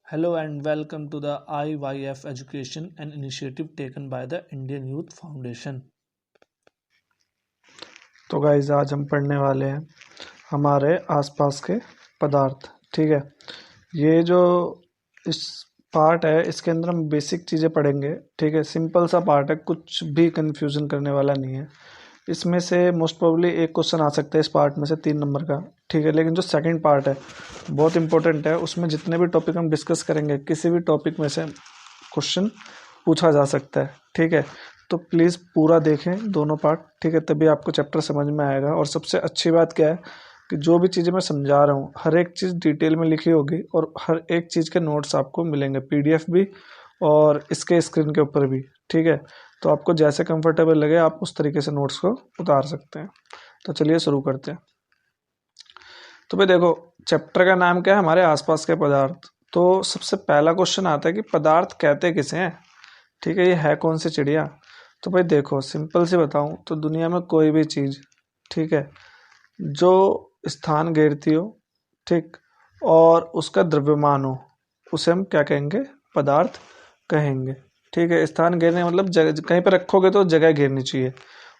Hello and welcome to the IYF Education, an initiative taken by the Indian Youth Foundation. तो guys आज हम पढ़ने वाले हैं हमारे आसपास के पदार्थ। ठीक है, ये जो इस पार्ट है इसके अंदर हम बेसिक चीज़ें पढ़ेंगे। ठीक है, सिंपल सा पार्ट है, कुछ भी कंफ्यूजन करने वाला नहीं है। इसमें से मोस्ट प्रोबेबली एक क्वेश्चन आ सकता है इस पार्ट में से 3 नंबर का। ठीक है, लेकिन जो सेकंड पार्ट है बहुत इंपॉर्टेंट है, उसमें जितने भी टॉपिक हम डिस्कस करेंगे किसी भी टॉपिक में से क्वेश्चन पूछा जा सकता है। ठीक है, तो प्लीज़ पूरा देखें दोनों पार्ट। ठीक है, तभी आपको चैप्टर समझ में आएगा। और सबसे अच्छी बात क्या है कि जो भी चीज़ें मैं समझा रहा हूँ हर एक चीज़ डिटेल में लिखी होगी और हर एक चीज़ के नोट्स आपको मिलेंगे, पीडीएफ भी और इसके स्क्रीन के ऊपर भी। ठीक है, तो आपको जैसे कंफर्टेबल लगे आप उस तरीके से नोट्स को उतार सकते हैं। तो चलिए शुरू करते हैं। तो भाई देखो, चैप्टर का नाम क्या है, हमारे आसपास के पदार्थ। तो सबसे पहला क्वेश्चन आता है कि पदार्थ कहते किसे हैं। ठीक है, ये है कौन सी चिड़िया। तो भाई देखो, सिंपल से बताऊं तो दुनिया में कोई भी चीज़, ठीक है, जो स्थान घेरती हो, ठीक, और उसका द्रव्यमान हो, उसे हम क्या कहेंगे, पदार्थ कहेंगे। ठीक है, स्थान घेरने मतलब जगह, कहीं पर रखोगे तो जगह घेरनी चाहिए।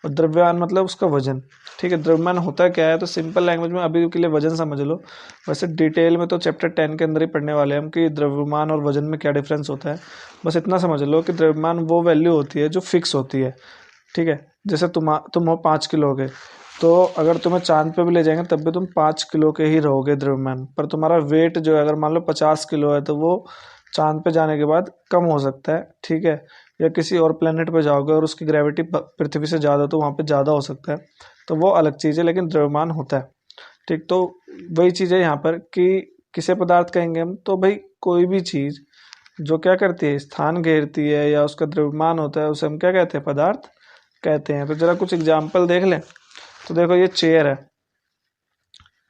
और द्रव्यमान मतलब उसका वजन। ठीक है, द्रव्यमान होता क्या है, तो सिंपल लैंग्वेज में अभी के लिए वजन समझ लो। वैसे डिटेल में तो चैप्टर 10 के अंदर ही पढ़ने वाले हैं हम कि द्रव्यमान और वजन में क्या डिफरेंस होता है। बस इतना समझ लो कि द्रव्यमान वो वैल्यू होती है जो फिक्स होती है। ठीक है, जैसे तुम हो 5 किलो के, तो अगर तुम्हें चांद पे भी ले जाएंगे तब भी तुम 5 किलो के ही रहोगे द्रव्यमान पर। तुम्हारा वेट जो है अगर मान लो 50 किलो है तो वो चांद पे जाने के बाद कम हो सकता है। ठीक है, या किसी और प्लेनेट पे जाओगे और उसकी ग्रेविटी पृथ्वी से ज़्यादा तो वहाँ पे ज़्यादा हो सकता है, तो वो अलग चीज़ है, लेकिन द्रव्यमान होता है। ठीक, तो वही चीज़ है यहाँ पर कि किसे पदार्थ कहेंगे हम, तो भाई कोई भी चीज़ जो क्या करती है, स्थान घेरती है या उसका द्रव्यमान होता है, उसे हम क्या कहते हैं, पदार्थ कहते हैं। तो जरा कुछ एग्जाम्पल देख लें। तो देखो, ये चेयर है।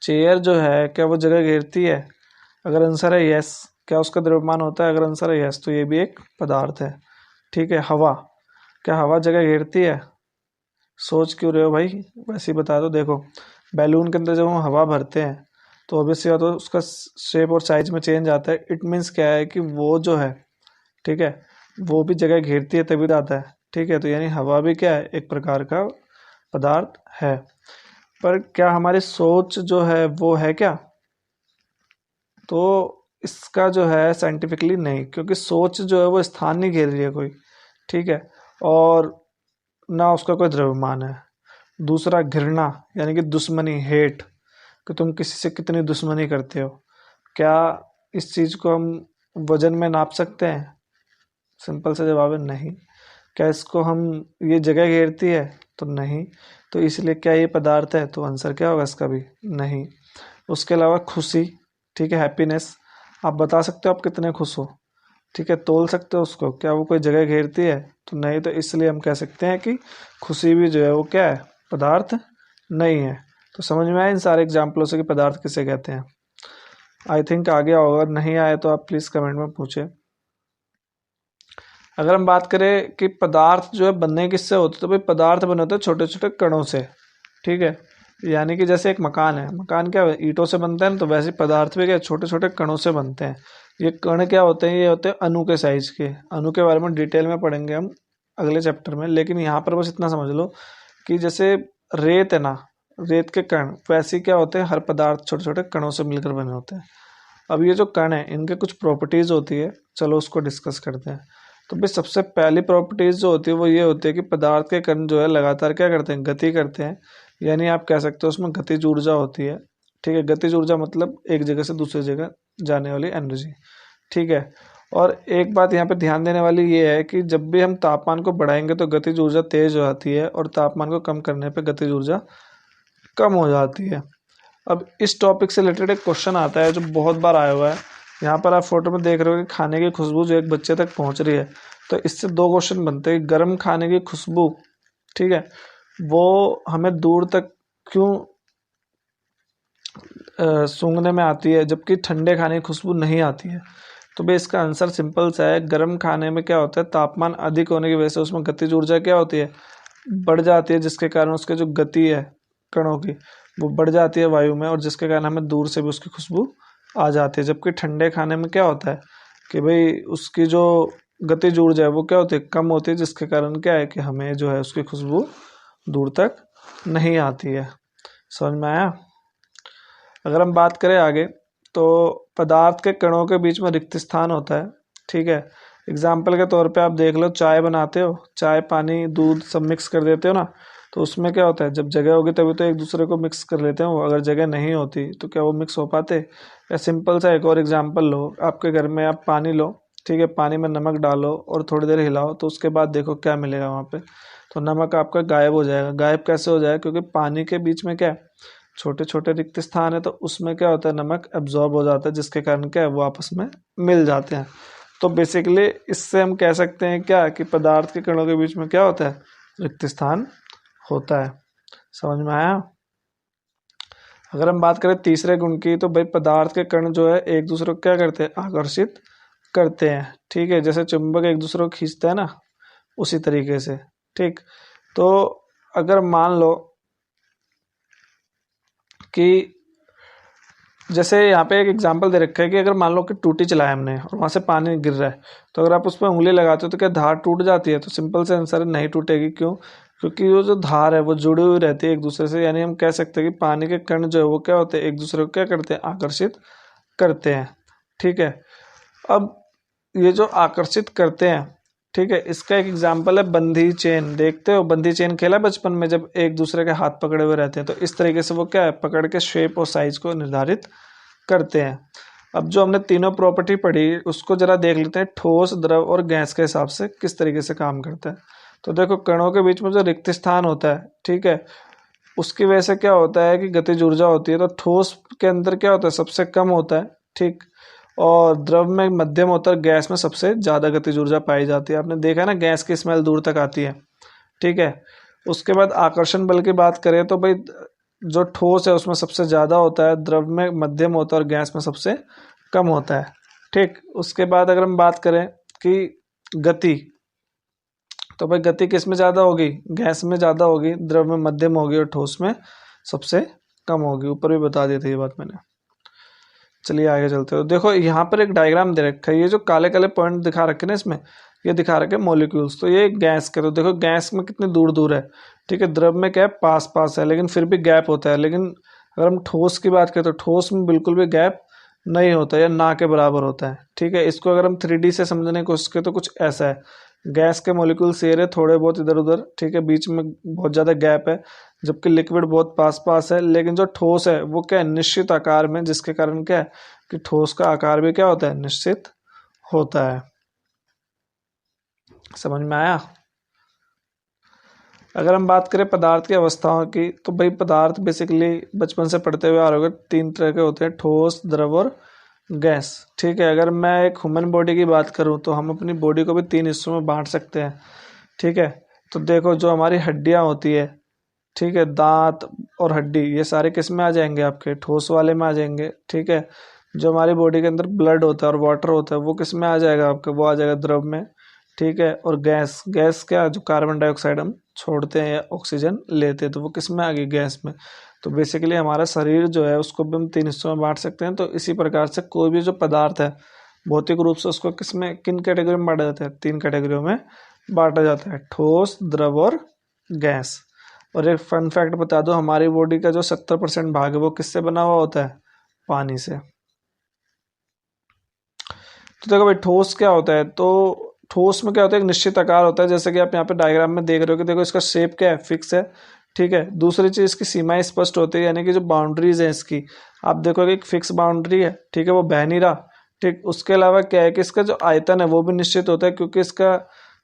चेयर जो है क्या वो जगह घेरती है? अगर आंसर है यस, क्या उसका द्रव्यमान होता है? अगर आंसर है यस तो ये भी एक पदार्थ है। ठीक है, हवा, क्या हवा जगह घेरती है? सोच क्यों रहे हो भाई, वैसे ही बता दो। देखो, बैलून के अंदर जब हम हवा भरते हैं तो ऑब्वियसली बात है उसका शेप और साइज में चेंज आता है। इट मीन्स क्या है कि वो जो है, ठीक है, वो भी जगह घेरती है तभी तो आता है। ठीक है, तो यानी हवा भी क्या है, एक प्रकार का पदार्थ है। पर क्या हमारी सोच जो है वो है क्या, तो इसका जो है साइंटिफिकली नहीं, क्योंकि सोच जो है वो स्थान नहीं घेर रही है कोई। ठीक है, और ना उसका कोई द्रव्यमान है। दूसरा, घृणा यानी कि दुश्मनी, हेट, कि तुम किसी से कितनी दुश्मनी करते हो। क्या इस चीज़ को हम वजन में नाप सकते हैं? सिंपल सा जवाब है नहीं। क्या इसको हम, ये जगह घेरती है? तो नहीं। तो इसलिए क्या ये पदार्थ है? तो आंसर क्या होगा इसका भी, नहीं। उसके अलावा खुशी, ठीक है, हैप्पीनेस, आप बता सकते हो आप कितने खुश हो। ठीक है, तोल सकते हो उसको, क्या वो कोई जगह घेरती है? तो नहीं। तो इसलिए हम कह सकते हैं कि खुशी भी जो है वो क्या है, पदार्थ नहीं है। तो समझ में आया इन सारे एग्जाम्पलों से कि पदार्थ किसे कहते हैं। आई थिंक आ गया होगा, नहीं आया तो आप प्लीज़ कमेंट में पूछें। अगर हम बात करें कि पदार्थ जो है बनने किससे होते, तो भाई पदार्थ बने होते हैं छोटे छोटे कणों से। ठीक है, यानी कि जैसे एक मकान है, मकान क्या है, ईंटों से बनता है ना, तो वैसे पदार्थ भी क्या छोटे छोटे कणों से बनते हैं। ये कण क्या होते हैं, ये होते हैं अणु के साइज के। अणु के बारे में डिटेल में पढ़ेंगे हम अगले चैप्टर में, लेकिन यहाँ पर बस इतना समझ लो कि जैसे रेत है ना, रेत के कण वैसे क्या होते हैं, हर पदार्थ छोटे छोटे कणों से मिलकर बने होते हैं। अब ये जो कण है इनके कुछ प्रॉपर्टीज होती है, चलो उसको डिस्कस करते हैं। तो भाई सबसे पहली प्रॉपर्टीज जो होती है वो ये होती है कि पदार्थ के कण जो है लगातार क्या करते हैं, गति करते हैं। यानी आप कह सकते हो उसमें गतिज ऊर्जा होती है। ठीक है, गतिज ऊर्जा मतलब एक जगह से दूसरी जगह जाने वाली एनर्जी। ठीक है, और एक बात यहाँ पे ध्यान देने वाली ये है कि जब भी हम तापमान को बढ़ाएंगे तो गतिज ऊर्जा तेज हो जाती है और तापमान को कम करने पे गतिज ऊर्जा कम हो जाती है। अब इस टॉपिक से रिलेटेड एक क्वेश्चन आता है जो बहुत बार आया हुआ है। यहाँ पर आप फोटो में देख रहे हो कि खाने की खुशबू जो एक बच्चे तक पहुँच रही है। तो इससे दो क्वेश्चन बनते हैं, गर्म खाने की खुशबू, ठीक है, वो हमें दूर तक क्यों सूंघने में आती है जबकि ठंडे खाने की खुशबू नहीं आती है। तो भाई इसका आंसर सिंपल सा है, गर्म खाने में क्या होता है, तापमान अधिक होने की वजह से उसमें गतिज ऊर्जा क्या होती है, बढ़ जाती है, जिसके कारण उसके जो गति है कणों की वो बढ़ जाती है वायु में, और जिसके कारण हमें दूर से भी उसकी खुशबू आ जाती है। जबकि ठंडे खाने में क्या होता है, कि भाई उसकी जो गतिज ऊर्जा है वो क्या होती है, कम होती है, जिसके कारण क्या है कि हमें जो है उसकी खुशबू दूर तक नहीं आती है। समझ में आया। अगर हम बात करें आगे तो पदार्थ के कणों के बीच में रिक्त स्थान होता है, ठीक है। एग्जाम्पल के तौर पे आप देख लो, चाय बनाते हो, चाय पानी दूध सब मिक्स कर देते हो ना, तो उसमें क्या होता है, जब जगह होगी तभी तो एक दूसरे को मिक्स कर लेते हो, अगर जगह नहीं होती तो क्या वो मिक्स हो पाते। या सिंपल सा एक और एग्जाम्पल लो, आपके घर में आप पानी लो, ठीक है, पानी में नमक डालो और थोड़ी देर हिलाओ, तो उसके बाद देखो क्या मिलेगा वहाँ पे, तो नमक आपका गायब हो जाएगा। गायब कैसे हो जाएगा, क्योंकि पानी के बीच में क्या है, छोटे छोटे रिक्त स्थान है, तो उसमें क्या होता है, नमक एब्जॉर्ब हो जाता है, जिसके कारण क्या है वो आपस में मिल जाते हैं। तो बेसिकली इससे हम कह सकते हैं क्या कि पदार्थ के कणों के बीच में क्या होता है, रिक्त स्थान होता है। समझ में आया। अगर हम बात करें तीसरे गुण की, तो भाई पदार्थ के कण जो है एक दूसरे को क्या करते हैं, आकर्षित करते हैं, ठीक है, जैसे चुंबक एक दूसरे को खींचता है ना, उसी तरीके से, ठीक। तो अगर मान लो कि जैसे यहाँ पे एक एग्जांपल दे रखा है कि अगर मान लो कि टूटी चलाया हमने और वहाँ से पानी गिर रहा है, तो अगर आप उस पर उंगली लगाते हो तो क्या धार टूट जाती है, तो सिंपल से आंसर है नहीं टूटेगी। क्यों, क्योंकि वो जो धार है वो जुड़ी हुई रहती है एक दूसरे से, यानी हम कह सकते हैं कि पानी के कण जो है वो क्या होते हैं, एक दूसरे को क्या करते हैं, आकर्षित करते हैं, ठीक है। अब ये जो आकर्षित करते हैं, ठीक है, इसका एक एग्जाम्पल है बंधी चेन। देखते हो बंधी चेन खेला बचपन में, जब एक दूसरे के हाथ पकड़े हुए रहते हैं, तो इस तरीके से वो क्या है, पकड़ के शेप और साइज को निर्धारित करते हैं। अब जो हमने तीनों प्रॉपर्टी पढ़ी उसको जरा देख लेते हैं, ठोस द्रव और गैस के हिसाब से किस तरीके से काम करता है। तो देखो कणों के बीच में जो रिक्त स्थान होता है, ठीक है, उसकी वजह से क्या होता है कि गतिज ऊर्जा होती है, तो ठोस के अंदर क्या होता है, सबसे कम होता है, ठीक, और द्रव में मध्यम होता है, गैस में सबसे ज़्यादा गतिज ऊर्जा पाई जाती है। आपने देखा है ना, गैस की स्मेल दूर तक आती है, ठीक है। उसके बाद आकर्षण बल की बात करें तो भाई जो ठोस है उसमें सबसे ज़्यादा होता है, द्रव में मध्यम होता है और गैस में सबसे कम होता है, ठीक। उसके बाद अगर हम बात करें कि गति, तो भाई गति किस में ज़्यादा होगी, गैस में ज़्यादा होगी, द्रव में मध्यम होगी और ठोस में सबसे कम होगी। ऊपर भी बता दी थी ये बात मैंने। चलिए आगे चलते हो। देखो यहाँ पर एक डायग्राम दे रखा है, ये जो काले काले पॉइंट दिखा रखे हैं ना इसमें, ये दिखा रखे मॉलिक्यूल्स। तो ये गैस के, तो देखो गैस में कितनी दूर दूर है, ठीक है, द्रव में क्या है, पास पास है, लेकिन फिर भी गैप होता है। लेकिन अगर हम ठोस की बात करें तो ठोस में बिल्कुल भी गैप नहीं होता, या ना के बराबर होता है, ठीक है। इसको अगर हम 3D से समझने की कोशिश करें तो कुछ ऐसा है, गैस के मॉलिक्यूल शेयर है थोड़े बहुत इधर उधर, ठीक है, बीच में बहुत ज़्यादा गैप है, जबकि लिक्विड बहुत पास पास है। लेकिन जो ठोस है वो क्या है, निश्चित आकार में, जिसके कारण क्या है कि ठोस का आकार भी क्या होता है, निश्चित होता है। समझ में आया। अगर हम बात करें पदार्थ की अवस्थाओं की, तो भाई पदार्थ बेसिकली बचपन से पढ़ते हुए आ रहे हो, 3 तरह के होते हैं, ठोस द्रव और गैस, ठीक है। अगर मैं एक ह्यूमन बॉडी की बात करूं तो हम अपनी बॉडी को भी 3 हिस्सों में बांट सकते हैं, ठीक है। तो देखो जो हमारी हड्डियां होती है, ठीक है, दांत और हड्डी, ये सारे किस में आ जाएंगे, आपके ठोस वाले में आ जाएंगे, ठीक है। जो हमारी बॉडी के अंदर ब्लड होता है और वाटर होता है वो किस में आ जाएगा आपके, वो आ जाएगा द्रव में, ठीक है। और गैस, गैस क्या, जो कार्बन डाइऑक्साइड हम छोड़ते हैं या ऑक्सीजन लेते हैं, तो वो किस में आ गई, गैस में। तो बेसिकली हमारा शरीर जो है उसको भी हम 3 हिस्सों में बांट सकते हैं। तो इसी प्रकार से कोई भी जो पदार्थ है भौतिक रूप से उसको किस में, किन कैटेगरी में बांटा जाता है, 3 कैटेगरियों में बांटा जाता है, ठोस द्रव और गैस। और एक फन फैक्ट बता दो, हमारी बॉडी का जो 70% भाग है वो किससे बना हुआ होता है, पानी से। तो देखो भाई ठोस क्या होता है, तो ठोस में क्या होता है, एक निश्चित आकार होता है, जैसे कि आप यहाँ पे डायग्राम में देख रहे हो कि देखो इसका शेप क्या है, फिक्स है, ठीक है। दूसरी चीज इसकी सीमाएं स्पष्ट होती है, यानी कि जो बाउंड्रीज है इसकी, आप देखोगे एक फिक्स बाउंड्री है, ठीक है, वो बह नहीं रहा, ठीक। उसके अलावा क्या है कि इसका जो आयतन है वो भी निश्चित होता है, क्योंकि इसका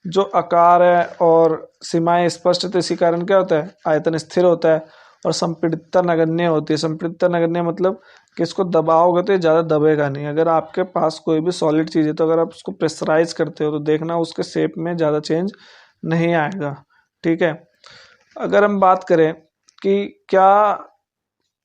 जो आकार है और सीमाएं स्पष्ट है, तो इसी कारण क्या होता है, आयतन स्थिर होता है। और संपीड़ितता नगण्य होती है। संपीड़ितता नगण्य मतलब कि इसको दबाओगे तो ये ज़्यादा दबेगा नहीं। अगर आपके पास कोई भी सॉलिड चीज़ है तो अगर आप उसको प्रेशराइज करते हो तो देखना उसके शेप में ज़्यादा चेंज नहीं आएगा, ठीक है। अगर हम बात करें कि क्या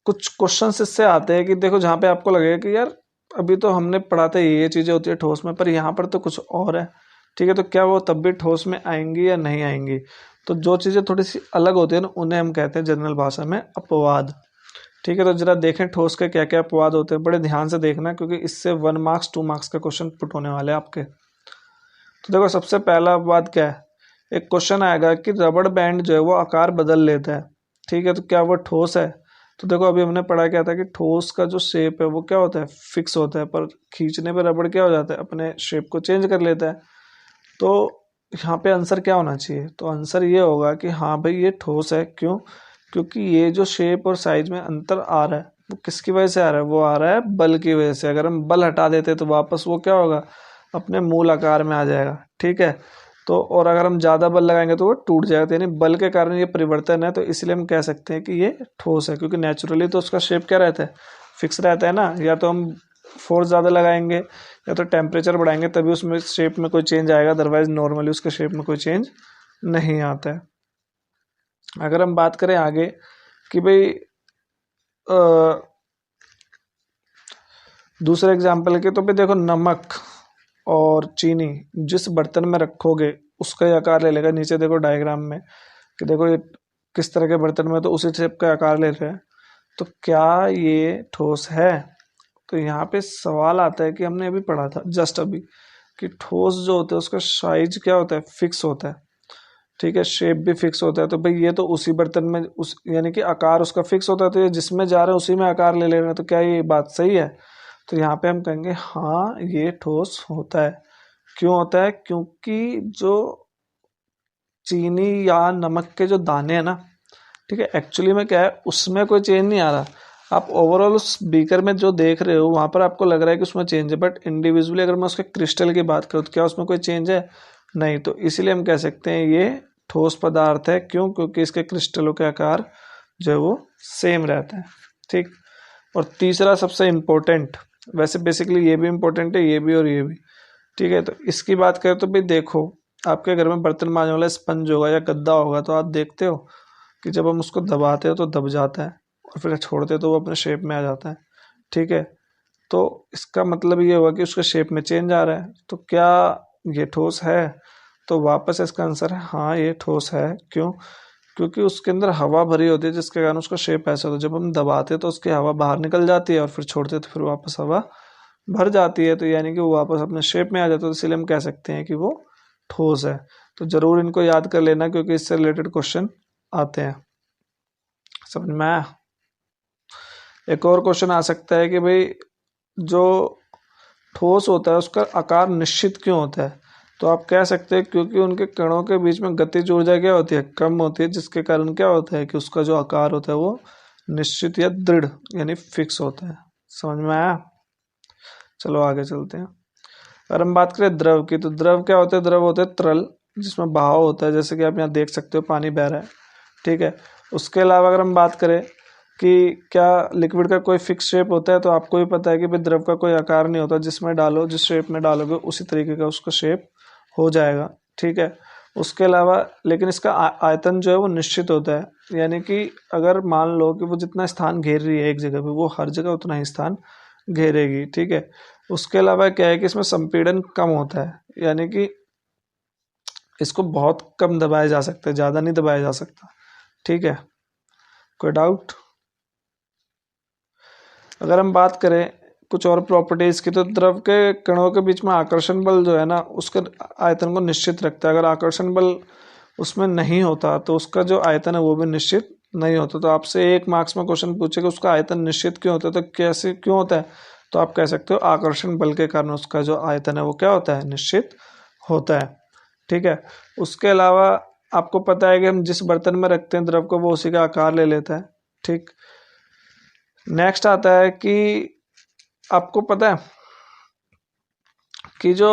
कुछ क्वेश्चन इससे आते हैं कि देखो जहाँ पे आपको लगेगा कि यार अभी तो हमने पढ़ाते ये चीज़ें होती है ठोस में, पर यहाँ पर तो कुछ और है, ठीक है, तो क्या वो तब भी ठोस में आएंगी या नहीं आएंगी। तो जो चीज़ें थोड़ी सी अलग होती है ना उन्हें हम कहते हैं जनरल भाषा में अपवाद, ठीक है, तो जरा देखें ठोस के क्या क्या अपवाद होते हैं, बड़े ध्यान से देखना क्योंकि इससे 1 मार्क्स 2 मार्क्स का क्वेश्चन पुट होने वाले हैं आपके। तो देखो सबसे पहला अपवाद क्या है, एक क्वेश्चन आएगा कि रबड़ बैंड जो है वो आकार बदल लेता है। ठीक है, तो क्या वो ठोस है? तो देखो अभी हमने पढ़ा क्या था कि ठोस का जो शेप है वो क्या होता है, फिक्स होता है, पर खींचने पे रबड़ क्या हो जाता है, अपने शेप को चेंज कर लेता है। तो यहाँ पे आंसर क्या होना चाहिए, तो आंसर ये होगा कि हाँ भाई ये ठोस है। क्यों? क्योंकि ये जो शेप और साइज में अंतर आ रहा है वो किसकी वजह से आ रहा है, वो आ रहा है बल की वजह से। अगर हम बल हटा देते तो वापस वो क्या होगा, अपने मूल आकार में आ जाएगा। ठीक है, तो और अगर हम ज़्यादा बल लगाएंगे तो वो टूट जाएगा, तो यानी बल के कारण ये परिवर्तन है, तो इसलिए हम कह सकते हैं कि ये ठोस है। क्योंकि नेचुरली तो उसका शेप क्या रहता है, फिक्स रहता है ना। या तो हम फोर्स ज़्यादा लगाएंगे या तो टेम्परेचर बढ़ाएंगे तभी उसमें शेप में कोई चेंज आएगा, अदरवाइज नॉर्मली उसके शेप में कोई चेंज नहीं आता है। अगर हम बात करें आगे कि भाई दूसरे एग्जाम्पल के, तो भाई देखो नमक और चीनी जिस बर्तन में रखोगे उसका ही आकार ले लेगा। नीचे देखो डायग्राम में कि देखो ये किस तरह के बर्तन में, तो उसी शेप का आकार ले रहे हैं। तो क्या ये ठोस है? तो यहाँ पे सवाल आता है कि हमने अभी पढ़ा था जस्ट अभी कि ठोस जो होता है उसका साइज क्या होता है, फिक्स होता है। ठीक है, शेप भी फिक्स होता है। तो भाई ये तो उसी बर्तन में उस यानी कि आकार उसका फिक्स होता है, तो ये जिसमें जा रहे हैं उसी में आकार ले ले रहे हैं। तो क्या ये बात सही है? तो यहाँ पे हम कहेंगे हाँ ये ठोस होता है। क्यों होता है? क्योंकि जो चीनी या नमक के जो दाने हैं ना, ठीक है, एक्चुअली में क्या है उसमें कोई चेंज नहीं आ रहा। आप ओवरऑल उस बीकर में जो देख रहे हो वहां पर आपको लग रहा है कि उसमें चेंज है, बट इंडिविजुअली अगर मैं उसके क्रिस्टल की बात करूँ तो क्या उसमें कोई चेंज है? नहीं। तो इसीलिए हम कह सकते हैं ये ठोस पदार्थ है। क्यों? क्योंकि इसके क्रिस्टलों के आकार जो है वो सेम रहता है। ठीक। और तीसरा सबसे इम्पोर्टेंट, वैसे बेसिकली ये भी इम्पोर्टेंट है, ये भी और ये भी। ठीक है, तो इसकी बात करें तो भाई देखो आपके घर में बर्तन मांजने वाला स्पंज होगा या गद्दा होगा, तो आप देखते हो कि जब हम उसको दबाते हो तो दब जाता है और फिर छोड़ते हो तो वो अपने शेप में आ जाता है। ठीक है, तो इसका मतलब ये हुआ कि उसके शेप में चेंज आ रहा है। तो क्या ये ठोस है? तो वापस इसका आंसर है हाँ ये ठोस है। क्यों? क्योंकि उसके अंदर हवा भरी होती है जिसके कारण उसका शेप ऐसा होता है। जब हम दबाते तो उसकी हवा बाहर निकल जाती है और फिर छोड़ते तो फिर वापस हवा भर जाती है, तो यानी कि वो वापस अपने शेप में आ जाता है। तो इसलिए हम कह सकते हैं कि वो ठोस है। तो जरूर इनको याद कर लेना क्योंकि इससे रिलेटेड क्वेश्चन आते हैं। समझ में आया? एक और क्वेश्चन आ सकता है कि भाई जो ठोस होता है उसका आकार निश्चित क्यों होता है? तो आप कह सकते हैं क्योंकि उनके कणों के बीच में गतिज ऊर्जा क्या होती है, कम होती है, जिसके कारण क्या होता है कि उसका जो आकार होता है वो निश्चित या दृढ़ यानी फिक्स होता है। समझ में आया? चलो आगे चलते हैं। अगर हम बात करें द्रव की, तो द्रव क्या होते हैं? द्रव होते हैं तरल जिसमें बहाव होता है, जैसे कि आप यहाँ देख सकते हो पानी बह रहा है। ठीक है, उसके अलावा अगर हम बात करें कि क्या लिक्विड का कोई फिक्स शेप होता है, तो आपको भी पता है कि भाई द्रव का कोई आकार नहीं होता, जिसमें डालो जिस शेप में डालोगे उसी तरीके का उसका शेप हो जाएगा। ठीक है, उसके अलावा लेकिन इसका आयतन जो है वो निश्चित होता है, यानी कि अगर मान लो कि वो जितना स्थान घेर रही है एक जगह पे, वो हर जगह उतना ही स्थान घेरेगी। ठीक है, उसके अलावा क्या है कि इसमें संपीड़न कम होता है, यानी कि इसको बहुत कम दबाया जा सकता है, ज़्यादा नहीं दबाया जा सकता। ठीक है, कोई डाउट? अगर हम बात करें कुछ और प्रॉपर्टीज की, तो द्रव के कणों के बीच में आकर्षण बल जो है ना उसके आयतन को निश्चित रखता है। अगर आकर्षण बल उसमें नहीं होता तो उसका जो आयतन है वो भी निश्चित नहीं होता। तो आपसे 1 मार्क्स में क्वेश्चन पूछेगा उसका आयतन निश्चित क्यों होता है, तो कैसे क्यों होता है? तो आप कह सकते हो आकर्षण बल के कारण उसका जो आयतन है वो क्या होता है, निश्चित होता है। ठीक है, उसके अलावा आपको पता है कि हम जिस बर्तन में रखते हैं द्रव को वो उसी का आकार ले लेता है। ठीक, नेक्स्ट आता है कि आपको पता है कि जो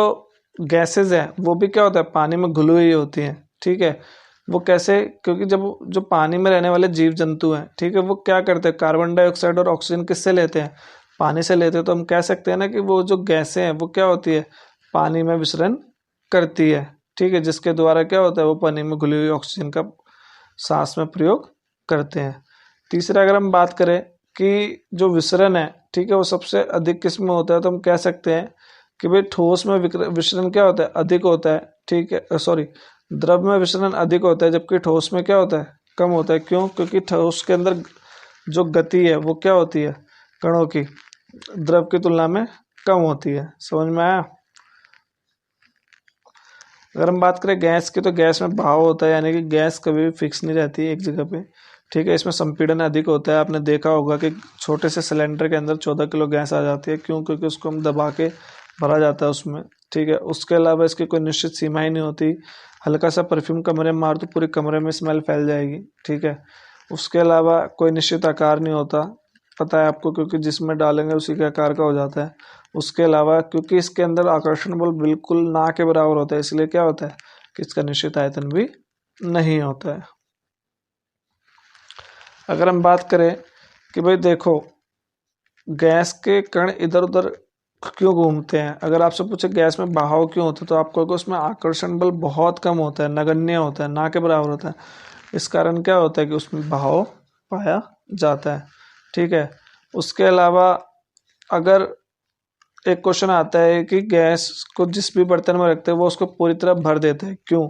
गैसेज है वो भी क्या होता है, पानी में घुली हुई होती हैं। ठीक है, वो कैसे? क्योंकि जब जो पानी में रहने वाले जीव जंतु हैं, ठीक है, वो क्या करते हैं, कार्बन डाइऑक्साइड और ऑक्सीजन किससे लेते हैं, पानी से लेते हैं। तो हम कह सकते हैं ना कि वो जो गैसें हैं वो क्या होती है, पानी में विसरण करती है। ठीक है, जिसके द्वारा क्या होता है वो पानी में घुली हुई ऑक्सीजन का सांस में प्रयोग करते हैं। तीसरा अगर हम बात करें कि जो विसरण है, ठीक है, वो सबसे अधिक किस में होता है, तो हम कह सकते हैं कि भाई ठोस में विसरण क्या होता है, अधिक होता है। ठीक है, सॉरी, द्रव में विसरण अधिक होता है जबकि ठोस में क्या होता है, कम होता है। क्यों? क्योंकि ठोस के अंदर जो गति है वो क्या होती है कणों की, द्रव की तुलना में कम होती है। समझ में आया। अगर हम बात करें गैस की, तो गैस में बहाव होता है, यानी कि गैस कभी भी फिक्स नहीं रहती है एक जगह पे, ठीक है। इसमें संपीड़न अधिक होता है। आपने देखा होगा कि छोटे से सिलेंडर के अंदर 14 किलो गैस आ जाती है, क्यों? क्योंकि उसको हम दबा के भरा जाता है उसमें, ठीक है। उसके अलावा इसकी कोई निश्चित सीमा ही नहीं होती। हल्का सा परफ्यूम कमरे में मार तो पूरे कमरे में स्मेल फैल जाएगी, ठीक है। उसके अलावा कोई निश्चित आकार नहीं होता, पता है आपको, क्योंकि जिसमें डालेंगे उसी के आकार का हो जाता है। उसके अलावा क्योंकि इसके अंदर आकर्षण बल बिल्कुल ना के बराबर होता है, इसलिए क्या होता है कि इसका निश्चित आयतन भी नहीं होता है। अगर हम बात करें कि भाई देखो गैस के कण इधर उधर क्यों घूमते हैं, अगर आपसे पूछे गैस में बहाव क्यों होता है, तो आप कहोगे उसमें आकर्षण बल बहुत कम होता है, नगण्य होता है, ना के बराबर होता है। इस कारण क्या होता है कि उसमें बहाव पाया जाता है, ठीक है। उसके अलावा अगर एक क्वेश्चन आता है कि गैस को जिस भी बर्तन में रखते हैं वो उसको पूरी तरह भर देते हैं, क्यों?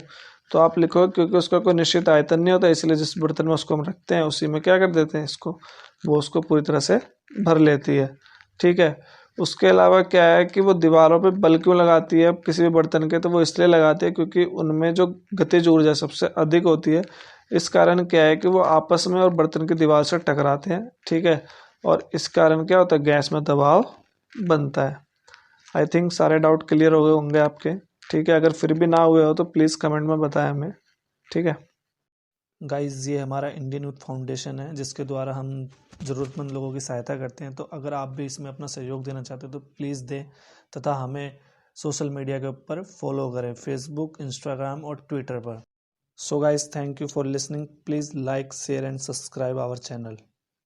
तो आप लिखो क्योंकि उसका कोई निश्चित आयतन नहीं होता, इसलिए जिस बर्तन में उसको हम रखते हैं उसी में क्या कर देते हैं इसको, वो उसको पूरी तरह से भर लेती है, ठीक है। उसके अलावा क्या है कि वो दीवारों पे बल क्यों लगाती है किसी भी बर्तन के, तो वो इसलिए लगाती है क्योंकि उनमें जो गतिज ऊर्जा सबसे अधिक होती है। इस कारण क्या है कि वो आपस में और बर्तन की दीवार से टकराते हैं, ठीक है। और इस कारण क्या होता है, गैस में दबाव बनता है। आई थिंक सारे डाउट क्लियर हो गए होंगे आपके, ठीक है। अगर फिर भी ना हुए हो तो प्लीज़ कमेंट में बताएं हमें, ठीक है। गाइज़ ये हमारा इंडियन यूथ फाउंडेशन है जिसके द्वारा हम ज़रूरतमंद लोगों की सहायता करते हैं। तो अगर आप भी इसमें अपना सहयोग देना चाहते हो तो प्लीज़ दें, तथा हमें सोशल मीडिया के ऊपर फॉलो करें, फेसबुक, इंस्टाग्राम और ट्विटर पर। So guys thank you for listening. Please like, share and subscribe our channel.